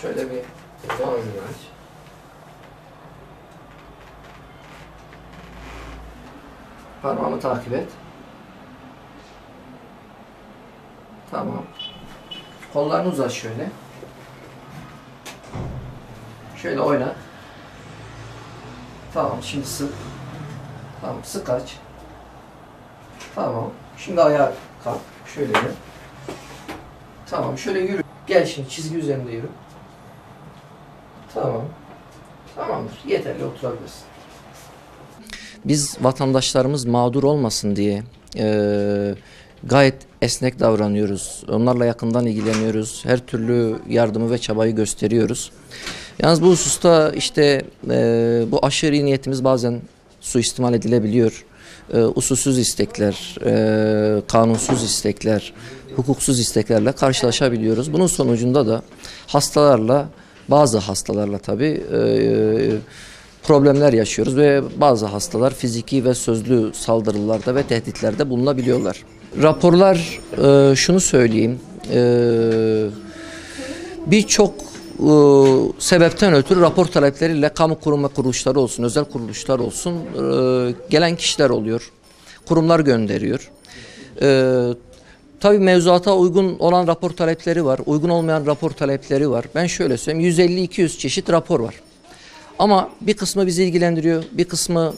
Şöyle bir ağzını aç. Parmağımı takip et. Tamam. Kollarını uzat şöyle. Şöyle oyna. Tamam, şimdi sık. Tamam, sık aç. Tamam. Şimdi ayağa kalk. Şöyle yürü. Tamam, şöyle yürü. Gel şimdi çizgi üzerinde yürü. Tamam. Tamamdır. Yeterli, oturabilirsin. Biz vatandaşlarımız mağdur olmasın diye gayet esnek davranıyoruz. Onlarla yakından ilgileniyoruz. Her türlü yardımı ve çabayı gösteriyoruz. Yalnız bu hususta işte bu aşırı niyetimiz bazen suistimal edilebiliyor. Usulsüz istekler, kanunsuz istekler, hukuksuz isteklerle karşılaşabiliyoruz. Bunun sonucunda da bazı hastalarla tabii problemler yaşıyoruz ve bazı hastalar fiziki ve sözlü saldırılarda ve tehditlerde bulunabiliyorlar. Raporlar, şunu söyleyeyim, birçok sebepten ötürü rapor talepleriyle kamu kurum ve kuruluşları olsun, özel kuruluşlar olsun gelen kişiler oluyor. Kurumlar gönderiyor. Tabii mevzuata uygun olan rapor talepleri var, uygun olmayan rapor talepleri var. Ben şöyle söyleyeyim, 150-200 çeşit rapor var. Ama bir kısmı bizi ilgilendiriyor, bir kısmı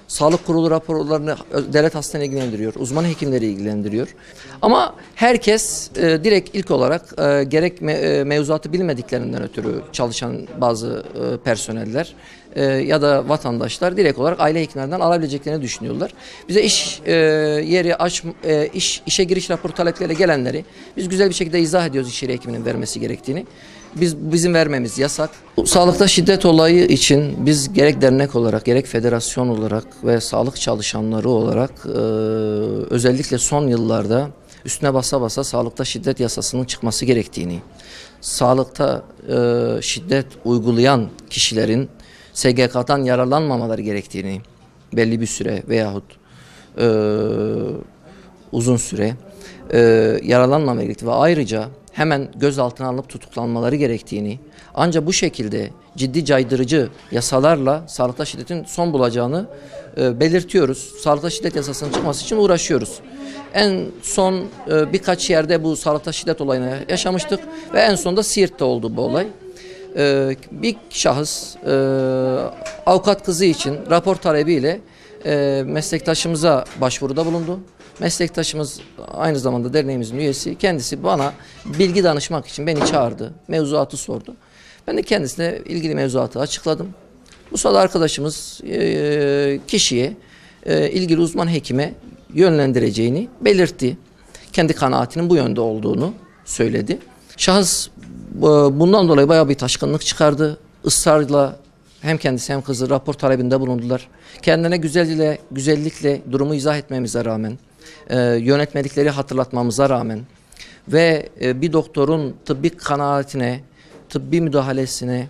sağlık kurulu raporlarını devlet hastaneleri ilgilendiriyor, uzman hekimleri ilgilendiriyor. Ama herkes direkt ilk olarak gerek mevzuatı bilmediklerinden ötürü çalışan bazı personeller ya da vatandaşlar direkt olarak aile hekimlerinden alabileceklerini düşünüyorlar. Bize işe giriş rapor talepleriyle gelenleri biz güzel bir şekilde izah ediyoruz iş yeri hekiminin vermesi gerektiğini. Bizim vermemiz yasak. Sağlıkta şiddet olayı için biz gerek dernek olarak gerek federasyon olarak ve sağlık çalışanları olarak özellikle son yıllarda üstüne basa basa sağlıkta şiddet yasasının çıkması gerektiğini, sağlıkta şiddet uygulayan kişilerin SGK'dan yararlanmamaları gerektiğini belli bir süre veyahut uzun süre yararlanmamaları gerektiğini ve ayrıca hemen gözaltına alınıp tutuklanmaları gerektiğini, ancak bu şekilde ciddi caydırıcı yasalarla sağlıkta şiddetin son bulacağını belirtiyoruz. Sağlıkta şiddet yasasının çıkması için uğraşıyoruz. En son birkaç yerde bu sağlıkta şiddet olayını yaşamıştık ve en sonunda Siirt'te oldu bu olay. Bir şahıs avukat kızı için rapor talebiyle meslektaşımıza başvuruda bulundu. Meslektaşımız aynı zamanda derneğimizin üyesi. Kendisi bana bilgi danışmak için beni çağırdı. Mevzuatı sordu. Ben de kendisine ilgili mevzuatı açıkladım. Bu sırada arkadaşımız kişiye ilgili uzman hekime yönlendireceğini belirtti. Kendi kanaatinin bu yönde olduğunu söyledi. Şahıs bundan dolayı bayağı bir taşkınlık çıkardı. Israrla hem kendisi hem kızı rapor talebinde bulundular. Kendine güzellikle durumu izah etmemize rağmen, yönetmelikleri hatırlatmamıza rağmen ve bir doktorun tıbbi kanaatine, tıbbi müdahalesine,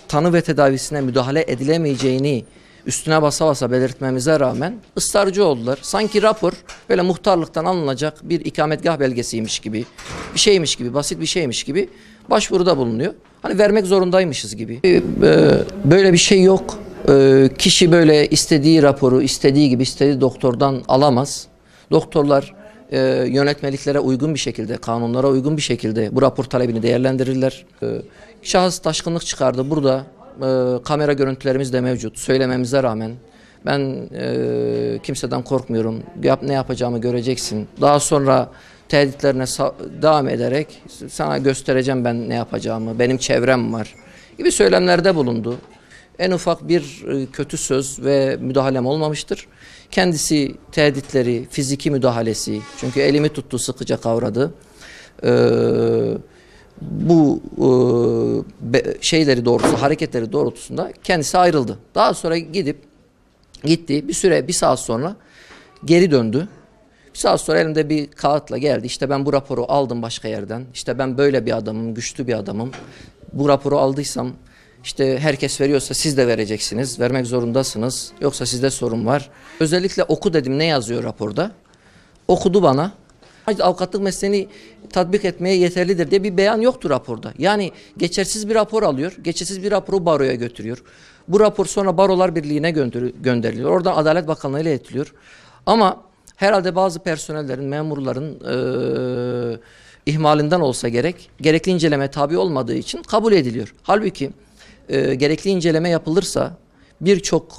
tanı ve tedavisine müdahale edilemeyeceğini üstüne basa basa belirtmemize rağmen ısrarcı oldular. Sanki rapor böyle muhtarlıktan alınacak bir ikametgah belgesiymiş gibi, bir şeymiş gibi, basit bir şeymiş gibi başvuruda bulunuyor. Hani vermek zorundaymışız gibi. Böyle bir şey yok. Kişi böyle istediği raporu istediği gibi istediği doktordan alamaz. Doktorlar yönetmeliklere uygun bir şekilde, kanunlara uygun bir şekilde bu rapor talebini değerlendirirler. Şahıs taşkınlık çıkardı. Burada kamera görüntülerimiz de mevcut. Söylememize rağmen ben kimseden korkmuyorum. Ne yapacağımı göreceksin. Daha sonra tehditlerine devam ederek sana göstereceğim ben ne yapacağımı. Benim çevrem var gibi söylemlerde bulundu. En ufak bir kötü söz ve müdahalem olmamıştır. Kendisi tehditleri, fiziki müdahalesi, çünkü elimi tuttu, sıkıca kavradı. Bu hareketleri doğrultusunda kendisi ayrıldı. Daha sonra gitti. Bir saat sonra geri döndü. Bir saat sonra elimde bir kağıtla geldi. İşte ben bu raporu aldım başka yerden. İşte ben böyle bir adamım, güçlü bir adamım. Bu raporu aldıysam işte herkes veriyorsa siz de vereceksiniz. Vermek zorundasınız. Yoksa sizde sorun var. Özellikle oku dedim, ne yazıyor raporda. Okudu bana. Avukatlık mesleğini tatbik etmeye yeterlidir diye bir beyan yoktur raporda. Yani geçersiz bir rapor alıyor, geçersiz bir raporu baroya götürüyor. Bu rapor sonra Barolar Birliği'ne gönderiliyor. Oradan Adalet Bakanlığı ile iletiliyor. Ama herhalde bazı personellerin, memurların ihmalinden olsa gerek, gerekli inceleme tabi olmadığı için kabul ediliyor. Halbuki gerekli inceleme yapılırsa birçok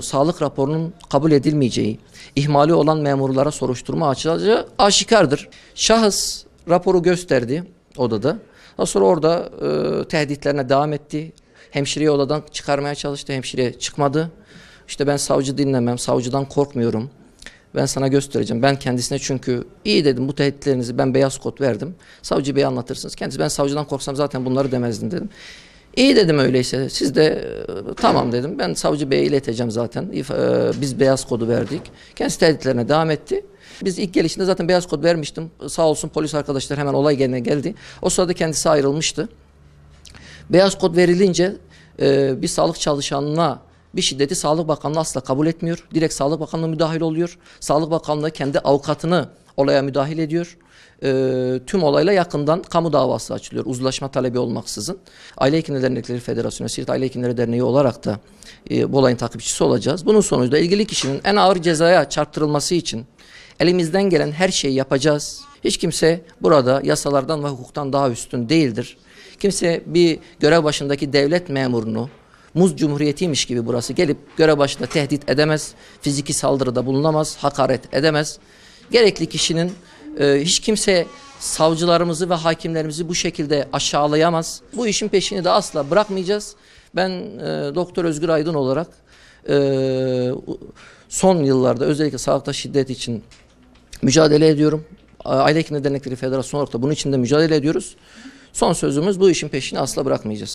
sağlık raporunun kabul edilmeyeceği, ihmali olan memurlara soruşturma açılacağı aşikardır. Şahıs raporu gösterdi odada. Daha sonra orada tehditlerine devam etti. Hemşireyi odadan çıkarmaya çalıştı. Hemşire çıkmadı. İşte ben savcı dinlemem, savcıdan korkmuyorum. Ben sana göstereceğim. Ben kendisine çünkü iyi dedim, bu tehditlerinizi ben beyaz kod verdim. Savcı bey anlatırsınız. Kendisi ben savcıdan korksam zaten bunları demezdim dedim. İyi dedim öyleyse. Siz de tamam dedim. Ben savcı beye ileteceğim zaten. Biz beyaz kodu verdik. Kendisi tehditlerine devam etti. Biz ilk gelişinde zaten beyaz kod vermiştim. Sağ olsun polis arkadaşlar hemen olay yerine geldi. O sırada kendisi ayrılmıştı. Beyaz kod verilince bir sağlık çalışanına bir şiddeti Sağlık Bakanlığı asla kabul etmiyor. Direkt Sağlık Bakanlığı müdahil oluyor. Sağlık Bakanlığı kendi avukatını olaya müdahil ediyor. Tüm olayla yakından kamu davası açılıyor. Uzlaşma talebi olmaksızın. Aile Hekimleri Dernekleri Federasyonu, Siirt Aile Hekimleri Derneği olarak da bu olayın takipçisi olacağız. Bunun sonucunda ilgili kişinin en ağır cezaya çarptırılması için elimizden gelen her şeyi yapacağız. Hiç kimse burada yasalardan ve hukuktan daha üstün değildir. Kimse bir görev başındaki devlet memurunu muz cumhuriyetiymiş gibi burası gelip görev başında tehdit edemez, fiziki saldırıda bulunamaz, hakaret edemez. Gerekli kişinin hiç kimse savcılarımızı ve hakimlerimizi bu şekilde aşağılayamaz. Bu işin peşini de asla bırakmayacağız. Ben Doktor Özgür Aydın olarak son yıllarda özellikle sağlıkta şiddet için mücadele ediyorum. Aile Hekimleri Dernekleri Federasyonu olarak da bunun için de mücadele ediyoruz. Son sözümüz, bu işin peşini asla bırakmayacağız.